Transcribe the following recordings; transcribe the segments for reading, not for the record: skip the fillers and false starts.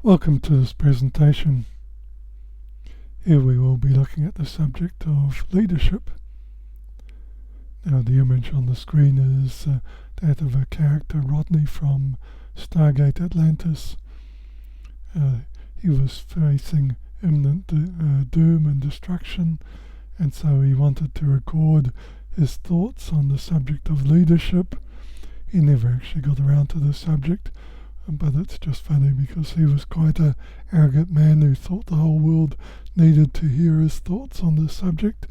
Welcome to this presentation. Here we will be looking at the subject of leadership. Now the image on the screen is that of a character, Rodney from Stargate Atlantis. He was facing imminent doom and destruction, and so he wanted to record his thoughts on the subject of leadership. He never actually got around to the subject, but it's just funny because he was quite an arrogant man who thought the whole world needed to hear his thoughts on the subject.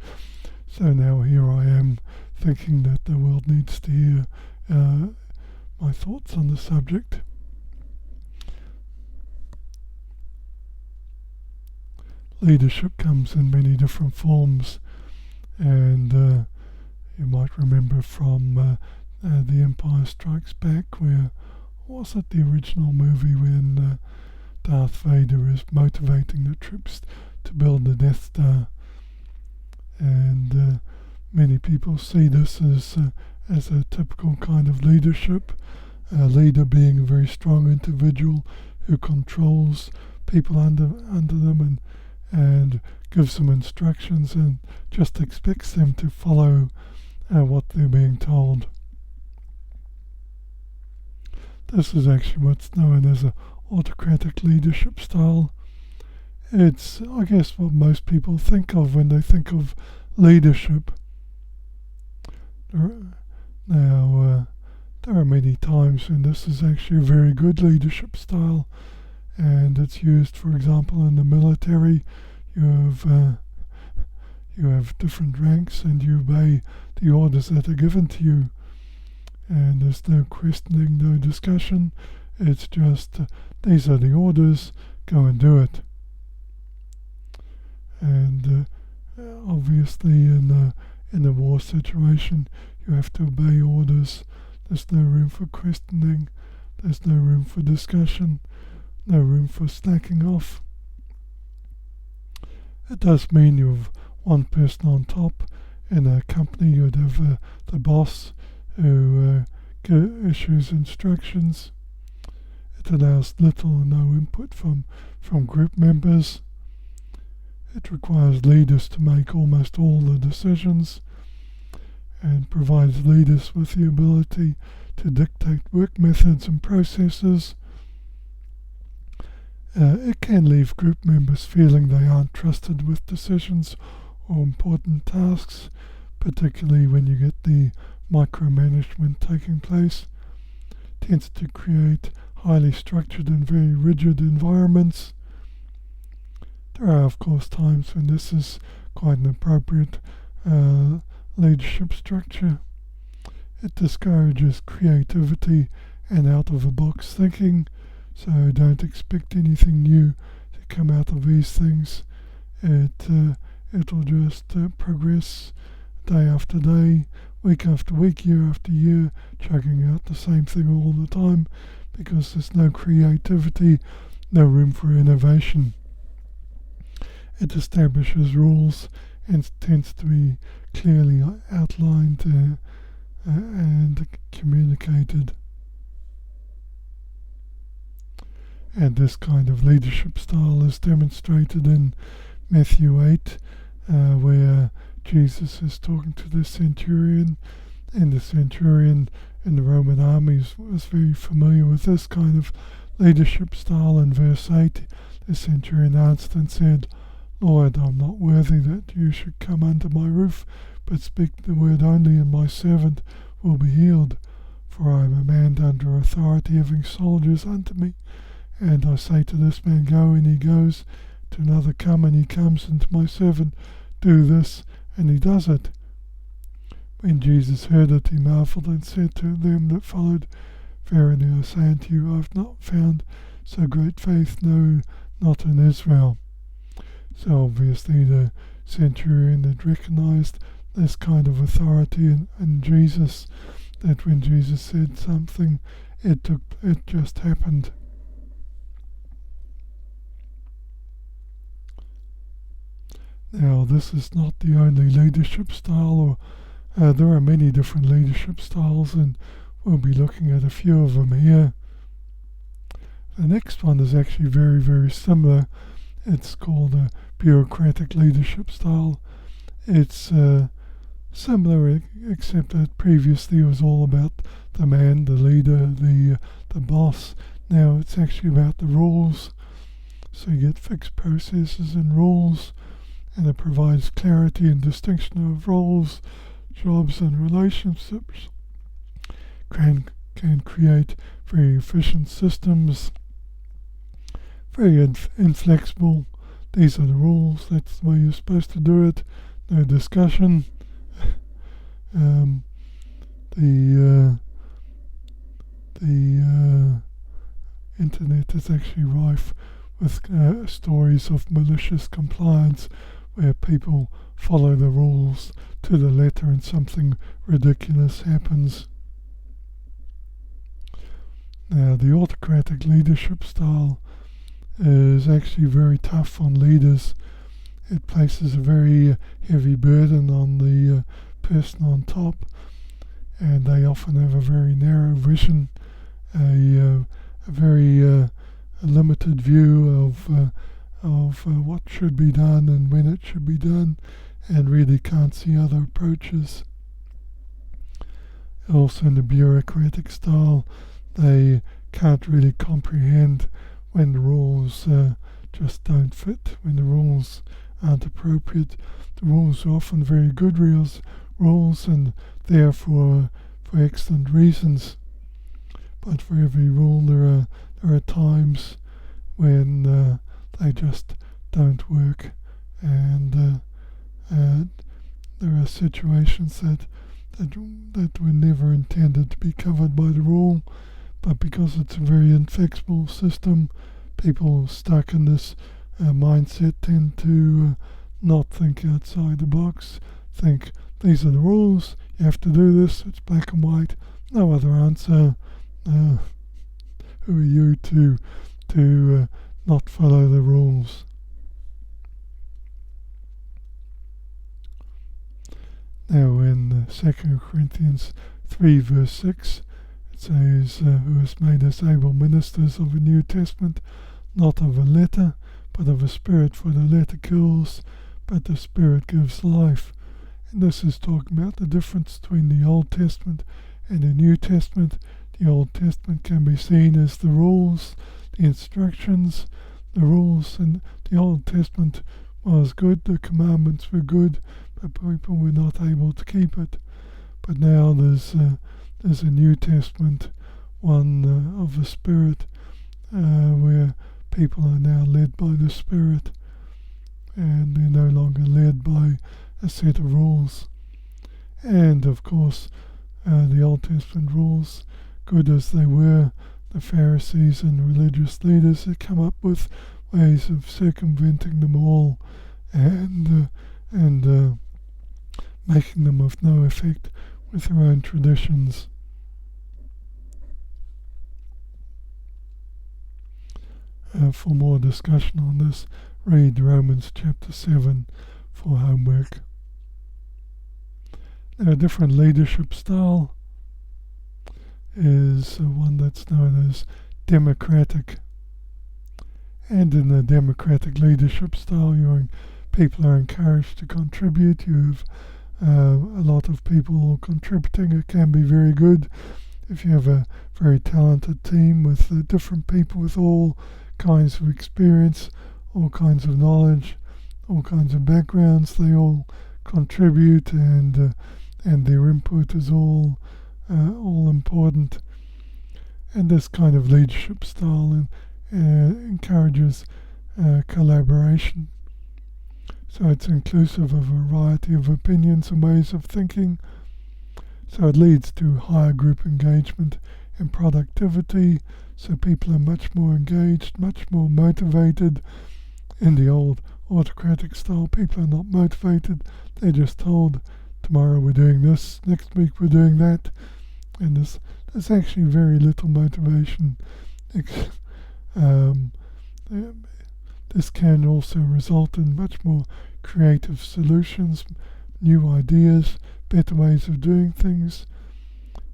So now here I am thinking that the world needs to hear my thoughts on the subject. Leadership comes in many different forms, and you might remember from The Empire Strikes Back, where was it the original movie when Darth Vader is motivating the troops to build the Death Star, and many people see this as a typical kind of leadership, a leader being a very strong individual who controls people under them and gives them instructions and just expects them to follow what they're being told. This is actually what's known as an autocratic leadership style. It's, I guess, what most people think of when they think of leadership. There are many times when this is actually a very good leadership style, and it's used, for example, in the military. You have different ranks, and you obey the orders that are given to you. And there's no questioning, no discussion. It's just, these are the orders, go and do it. And obviously in a war situation, you have to obey orders. There's no room for questioning. There's no room for discussion. No room for slacking off. It does mean you have one person on top. In a company, you'd have the boss, who issues instructions. It allows little or no input from group members. It requires leaders to make almost all the decisions, and provides leaders with the ability to dictate work methods and processes. It can leave group members feeling they aren't trusted with decisions or important tasks, particularly when you get the micromanagement taking place. Tends to create highly structured and very rigid environments. There are, of course, times when this is quite an appropriate leadership structure. It discourages creativity and out-of-the-box thinking, so don't expect anything new to come out of these things. It'll just progress day after day, week after week, year after year, chugging out the same thing all the time, because there's no creativity, no room for innovation. It establishes rules and tends to be clearly outlined and communicated. And this kind of leadership style is demonstrated in Matthew 8, where Jesus is talking to the centurion, and the centurion in the Roman armies was very familiar with this kind of leadership style. In verse 8, the centurion answered and said, "Lord, I'm not worthy that you should come under my roof, but speak the word only, and my servant will be healed. For I am a man under authority, having soldiers under me. And I say to this man, go, and he goes, to another, come, and he comes, and to my servant, do this, and he does it." When Jesus heard it, he marveled and said to them that followed, "Verily I say unto you, I have not found so great faith, no, not in Israel." So obviously the centurion had recognized this kind of authority in Jesus, that when Jesus said something, it just happened. Now, this is not the only leadership style, or there are many different leadership styles, and we'll be looking at a few of them here. The next one is actually very, very similar. It's called a bureaucratic leadership style. It's similar, except that previously it was all about the man, the leader, the boss. Now it's actually about the rules. So you get fixed processes and rules, and it provides clarity and distinction of roles, jobs, and relationships. Can create very efficient systems, very inflexible. These are the rules. That's the way you're supposed to do it. No discussion. The internet is actually rife with stories of malicious compliance where people follow the rules to the letter and something ridiculous happens. Now, the autocratic leadership style is actually very tough on leaders. It places a very heavy burden on the person on top, and they often have a very narrow vision, a very limited view of what should be done and when it should be done, and really can't see other approaches. Also, in the bureaucratic style, they can't really comprehend when the rules just don't fit, when the rules aren't appropriate. The rules are often very good rules and therefore for excellent reasons. But for every rule there are times when they just don't work, and there are situations that were never intended to be covered by the rule, but because it's a very inflexible system, people stuck in this mindset tend to not think outside the box, think these are the rules, you have to do this, it's black and white, no other answer. Who are you to not follow the rules? Now in 2 Corinthians 3 verse 6, it says, who has made us able ministers of a New Testament, not of a letter, but of a spirit, for the letter kills, but the spirit gives life. And this is talking about the difference between the Old Testament and the New Testament. The Old Testament can be seen as the rules, the instructions, the rules, and the Old Testament was good, the commandments were good, but people were not able to keep it. But now there's a New Testament, one of the Spirit, where people are now led by the Spirit, and they're no longer led by a set of rules. And of course, the Old Testament rules, good as they were, the Pharisees and religious leaders had come up with ways of circumventing them all and making them of no effect with their own traditions. For more discussion on this, read Romans chapter 7 for homework. Now, a different leadership style is one that's known as democratic. And in the democratic leadership style, people are encouraged to contribute. You have a lot of people contributing. It can be very good if you have a very talented team with different people with all kinds of experience, all kinds of knowledge, all kinds of backgrounds. They all contribute, and their input is all important. And this kind of leadership style encourages collaboration. So it's inclusive of a variety of opinions and ways of thinking. So it leads to higher group engagement and productivity. So people are much more engaged, much more motivated. In the old autocratic style, people are not motivated. They're just told, tomorrow we're doing this, next week we're doing that. And there's actually very little motivation. This can also result in much more creative solutions, new ideas, better ways of doing things.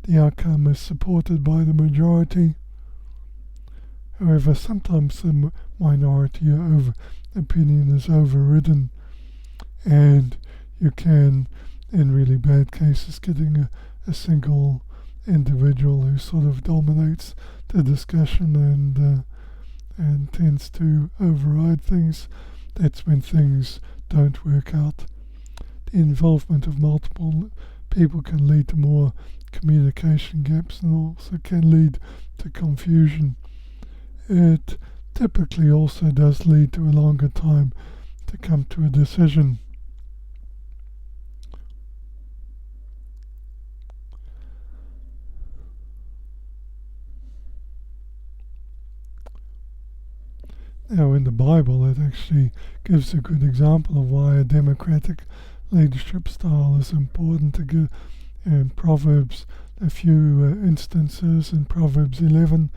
The outcome is supported by the majority. However, sometimes the minority opinion is overridden, and you can, in really bad cases, getting a single individual who sort of dominates the discussion and tends to override things. That's when things don't work out. The involvement of multiple people can lead to more communication gaps and also can lead to confusion. It typically also does lead to a longer time to come to a decision. Now, in the Bible, it actually gives a good example of why a democratic leadership style is important to give. In Proverbs, a few instances in Proverbs 11,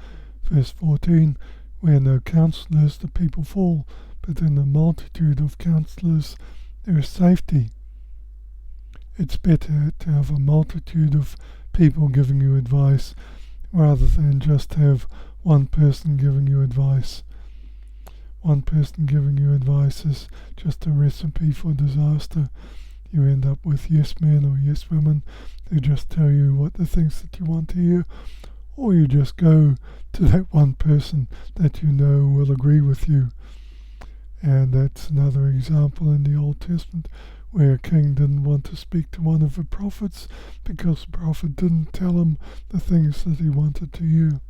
verse 14, where no counselors the people fall, but in the multitude of counselors there is safety. It's better to have a multitude of people giving you advice rather than just have one person giving you advice. One person giving you advice is just a recipe for disaster. You end up with yes men or yes women who just tell you what the things that you want to hear, or you just go to that one person that you know will agree with you. And that's another example in the Old Testament where a king didn't want to speak to one of the prophets because the prophet didn't tell him the things that he wanted to hear.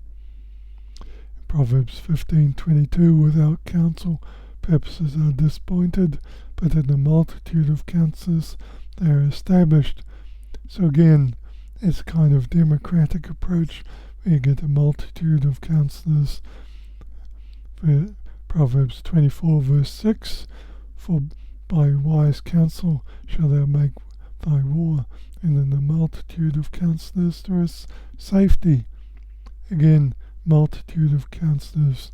Proverbs 15:22, without counsel, purposes are disappointed, but in the multitude of counselors they are established. So again, it's a kind of democratic approach where you get a multitude of counselors. Proverbs 24 verse 6, for by wise counsel shall thou make thy war, and in the multitude of counselors there is safety. Again, multitude of counselors,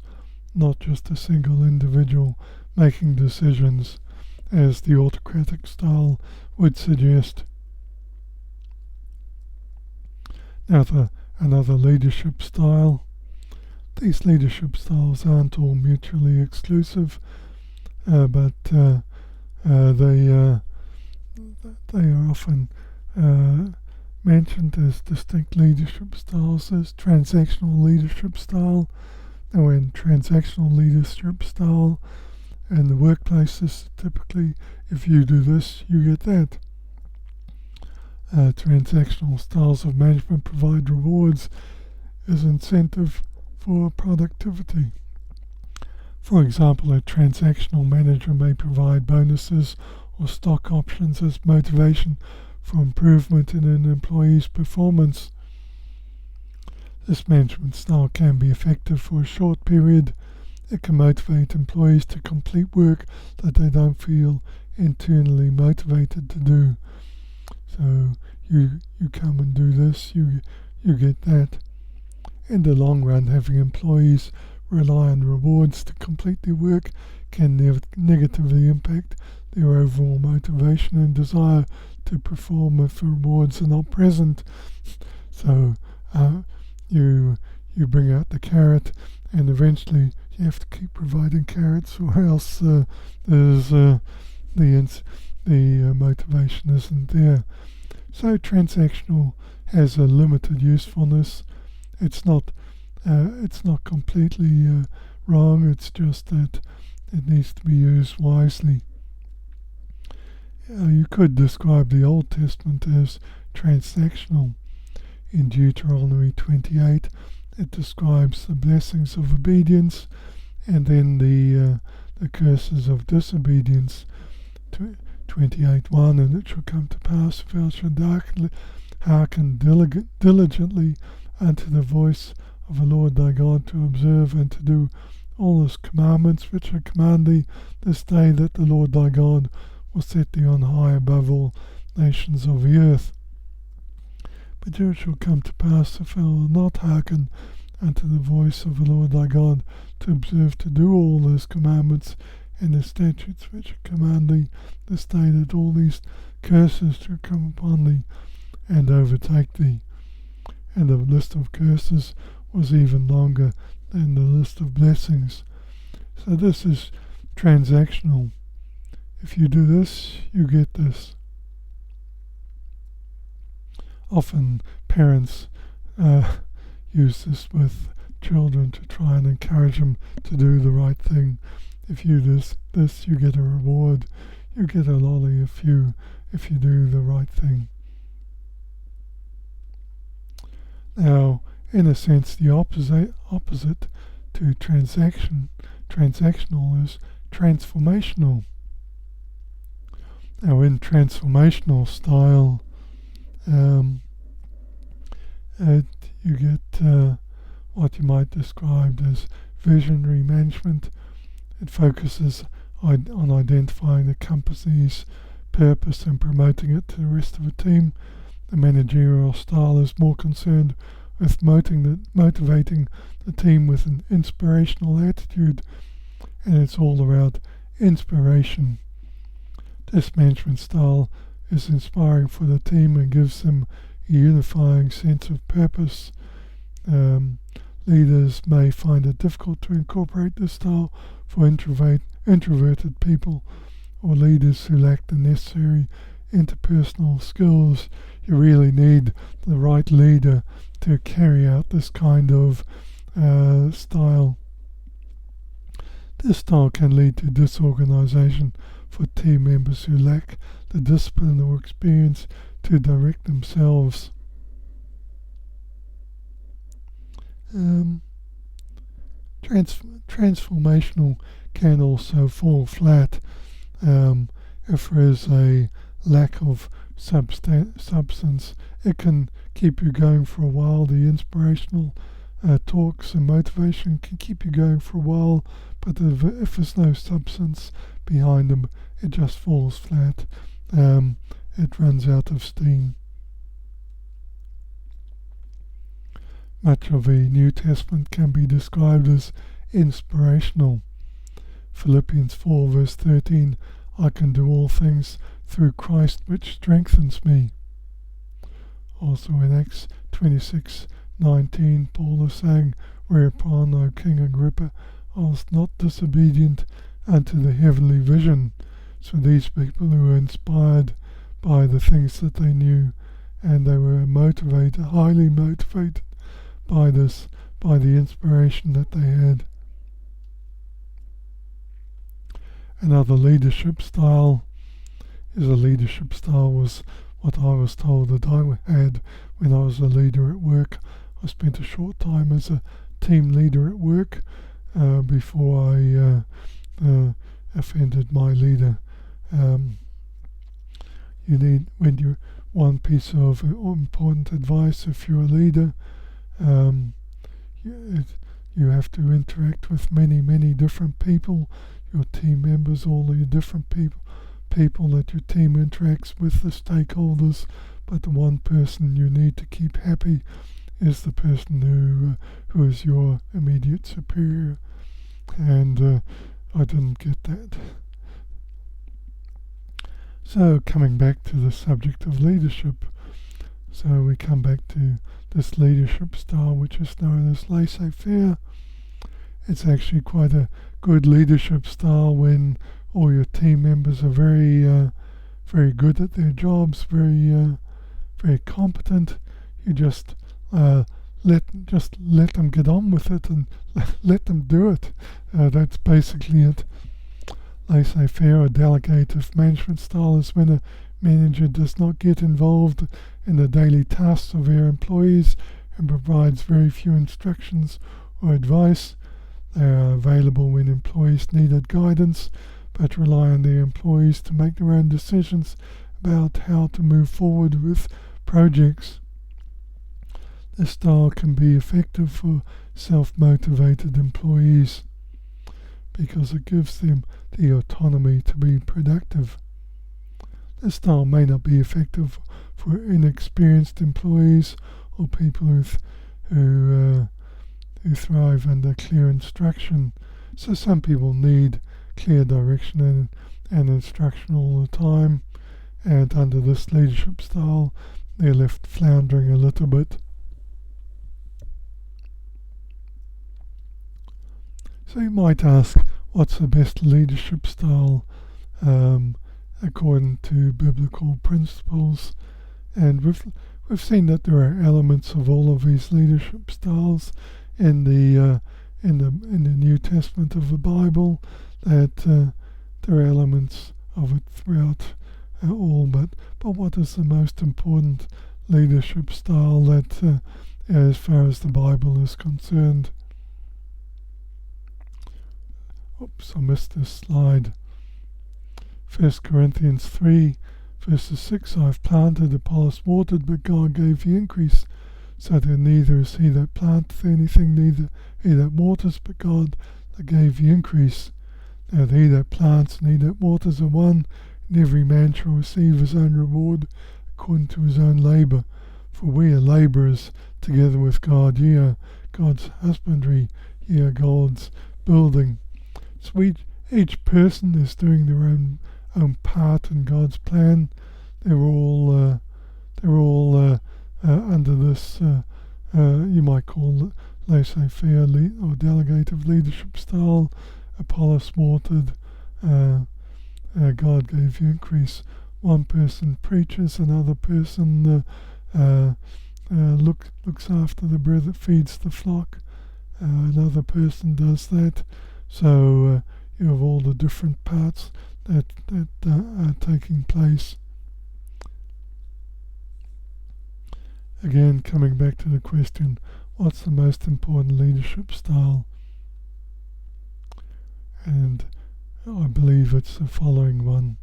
not just a single individual making decisions, as the autocratic style would suggest. Now, another leadership style. These leadership styles aren't all mutually exclusive, but they are often mentioned as distinct leadership styles as transactional leadership style. Now, in transactional leadership style in the workplace is typically, if you do this, you get that. Transactional styles of management provide rewards as incentive for productivity. For example, a transactional manager may provide bonuses or stock options as motivation for improvement in an employee's performance. This management style can be effective for a short period. It can motivate employees to complete work that they don't feel internally motivated to do. So you come and do this, you get that. In the long run, having employees rely on rewards to complete their work can negatively impact their overall motivation and desire to perform if rewards are not present. So you bring out the carrot, and eventually you have to keep providing carrots, or else there's the motivation isn't there. So transactional has a limited usefulness. It's not completely wrong. It's just that it needs to be used wisely. You could describe the Old Testament as transactional. In Deuteronomy 28, it describes the blessings of obedience and then the curses of disobedience. 28:1, and it shall come to pass if thou shalt hearken diligently unto the voice of the Lord thy God, to observe and to do all his commandments which I command thee this day, that the Lord thy God will set thee on high above all nations of the earth. But it shall come to pass, if thou wilt not hearken unto the voice of the Lord thy God, to observe to do all his commandments and his statutes which I command thee this day, that all these curses shall come upon thee and overtake thee. And the list of curses was even longer and the list of blessings. So this is transactional. If you do this, you get this. Often parents use this with children to try and encourage them to do the right thing. If you do this, you get a reward. You get a lolly if you do the right thing. Now, in a sense, the opposite to transactional is transformational. Now, in transformational style, you get what you might describe as visionary management. It focuses on identifying the company's purpose and promoting it to the rest of the team. The managerial style is more concerned with motivating the team with an inspirational attitude, and it's all about inspiration. This management style is inspiring for the team and gives them a unifying sense of purpose. Leaders may find it difficult to incorporate this style for introverted people or leaders who lack the necessary interpersonal skills. You really need the right leader to carry out this kind of style. This style can lead to disorganization for team members who lack the discipline or experience to direct themselves. Transformational can also fall flat if there is a lack of substance. It can keep you going for a while. The inspirational talks and motivation can keep you going for a while, but if there's no substance behind them, it just falls flat. It runs out of steam. Much of the New Testament can be described as inspirational. Philippians 4 verse 13, I can do all things through Christ which strengthens me. Also in Acts 26:19, Paul is saying, whereupon, O King Agrippa, I was not disobedient unto the heavenly vision. So these people who were inspired by the things that they knew, and they were motivated, highly motivated by this, by the inspiration that they had. Another leadership style was what I was told that I had when I was a leader at work. I spent a short time as a team leader at work before I offended my leader. One piece of important advice if you're a leader, you have to interact with many different people, your team members, all the different people that your team interacts with, the stakeholders, but the one person you need to keep happy is the person who is your immediate superior. And I didn't get that. So coming back to the subject of leadership, so we come back to this leadership style which is known as laissez-faire. It's actually quite a good leadership style when all your team members are very good at their jobs, very competent. You just let them get on with it and let them do it. That's basically it. Laissez-faire or delegative management style is when a manager does not get involved in the daily tasks of their employees and provides very few instructions or advice. They are available when employees needed guidance, but rely on their employees to make their own decisions about how to move forward with projects. This style can be effective for self-motivated employees because it gives them the autonomy to be productive. This style may not be effective for inexperienced employees or people who thrive under clear instruction. So some people need clear direction and instruction all the time, and under this leadership style they're left floundering a little bit. So you might ask, what's the best leadership style according to biblical principles? And we've seen that there are elements of all of these leadership styles in the New Testament of the Bible. That there are elements of it throughout all. But what is the most important leadership style that, as far as the Bible is concerned? Oops, I missed this slide. 1 Corinthians 3, verses 6, I've planted, Apollos watered, but God gave the increase. So that neither is he that planteth anything, neither he that waters, but God that gave the increase. Now he that plants and he that waters are one, and every man shall receive his own reward according to his own labour. For we are labourers together with God. Ye are God's husbandry, ye are God's building. So each person is doing their own part in God's plan. They're all under this, you might call it laissez-faire or delegative leadership style. Apollos watered, God gave you increase. One person preaches, another person looks after the bread that feeds the flock. Another person does that. So you have all the different parts that are taking place. Again, coming back to the question, what's the most important leadership style? And I believe it's the following one.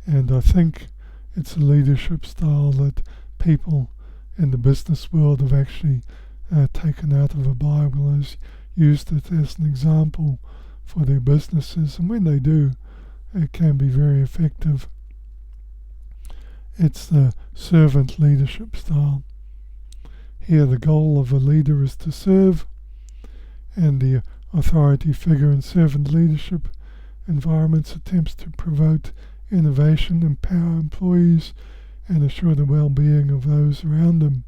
And I think it's a leadership style that people in the business world have actually taken out of the Bible, has used it as an example for their businesses, and when they do, it can be very effective. It's the servant leadership style. Here the goal of a leader is to serve, and the authority figure in servant leadership environments attempts to promote innovation, empower employees, and assure the well-being of those around them.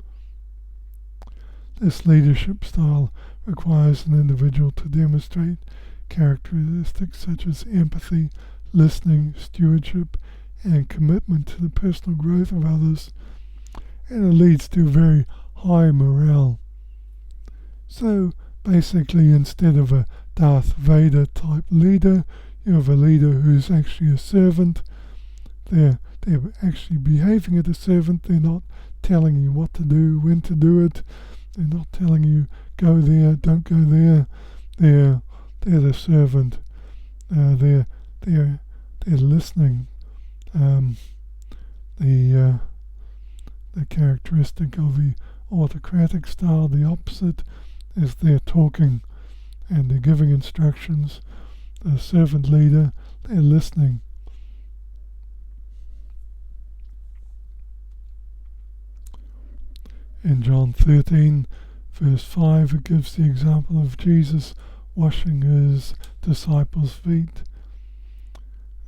This leadership style requires an individual to demonstrate characteristics such as empathy, listening, stewardship, and commitment to the personal growth of others, and it leads to very high morale. So basically, instead of a Darth Vader type leader, you have a leader who's actually a servant. They're actually behaving as a servant. They're not telling you what to do, when to do it. They're not telling you go there, don't go there. They're the servant. They're listening. The characteristic of the autocratic style, the opposite, is they're talking and they're giving instructions. The servant leader, they're listening. In John 13, verse 5, it gives the example of Jesus washing his disciples' feet.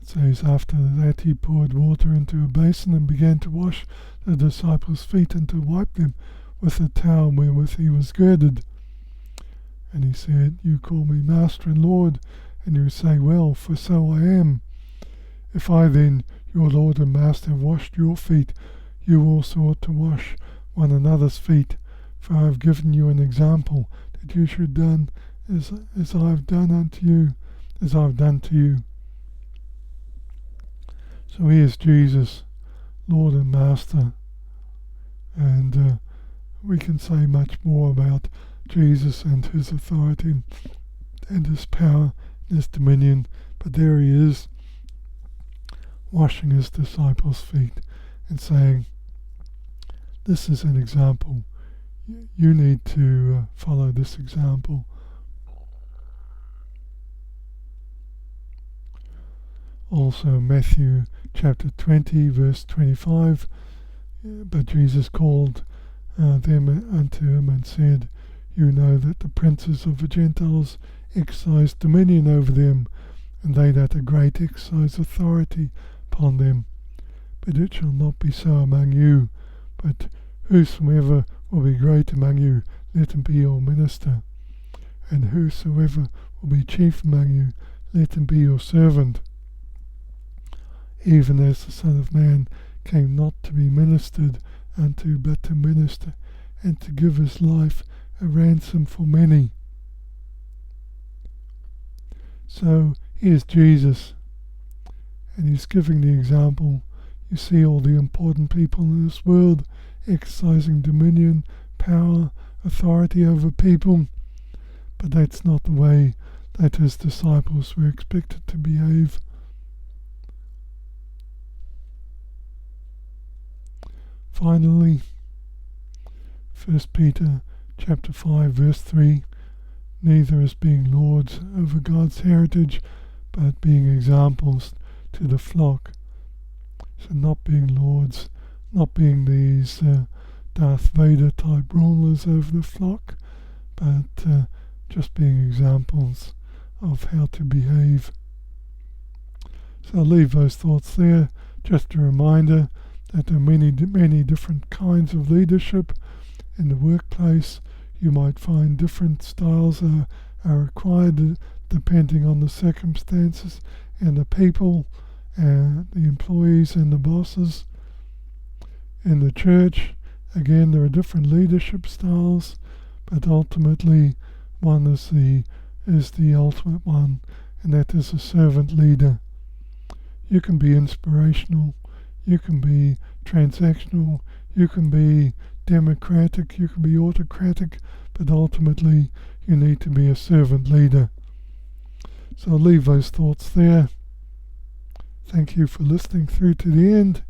It says, after that he poured water into a basin and began to wash the disciples' feet and to wipe them with the towel wherewith he was girded. And he said, you call me Master and Lord, and you say, well, for so I am. If I then, your Lord and Master, have washed your feet, you also ought to wash one another's feet. For I have given you an example, that you should done as I have done unto you, as I have done to you. So here's Jesus, Lord and Master. And we can say much more about Jesus and his authority and his power and his dominion, but there he is, washing his disciples' feet and saying, this is an example. You need to follow this example. Also Matthew chapter 20 verse 25, but Jesus called them unto him and said, you know that the princes of the Gentiles exercise dominion over them, and they that are great exercise authority upon them. But it shall not be so among you, but whosoever will be great among you, let him be your minister. And whosoever will be chief among you, let him be your servant. Even as the Son of Man came not to be ministered unto, but to minister, and to give his life a ransom for many. So here's Jesus, and he's giving the example. You see all the important people in this world exercising dominion, power, authority over people, but that's not the way that his disciples were expected to behave. Finally, 1 Peter chapter 5 verse 3, neither as being lords over God's heritage, but being examples to the flock. So not being lords, not being these Darth Vader type rulers over the flock, but just being examples of how to behave. So I'll leave those thoughts there. Just a reminder that there are many different kinds of leadership in the workplace. You might find different styles are required depending on the circumstances and the people, and the employees and the bosses. In the church, again, there are different leadership styles, but ultimately one is the ultimate one, and that is a servant leader. You can be inspirational, you can be transactional, you can be democratic, you can be autocratic, but ultimately you need to be a servant leader. So I'll leave those thoughts there. Thank you for listening through to the end,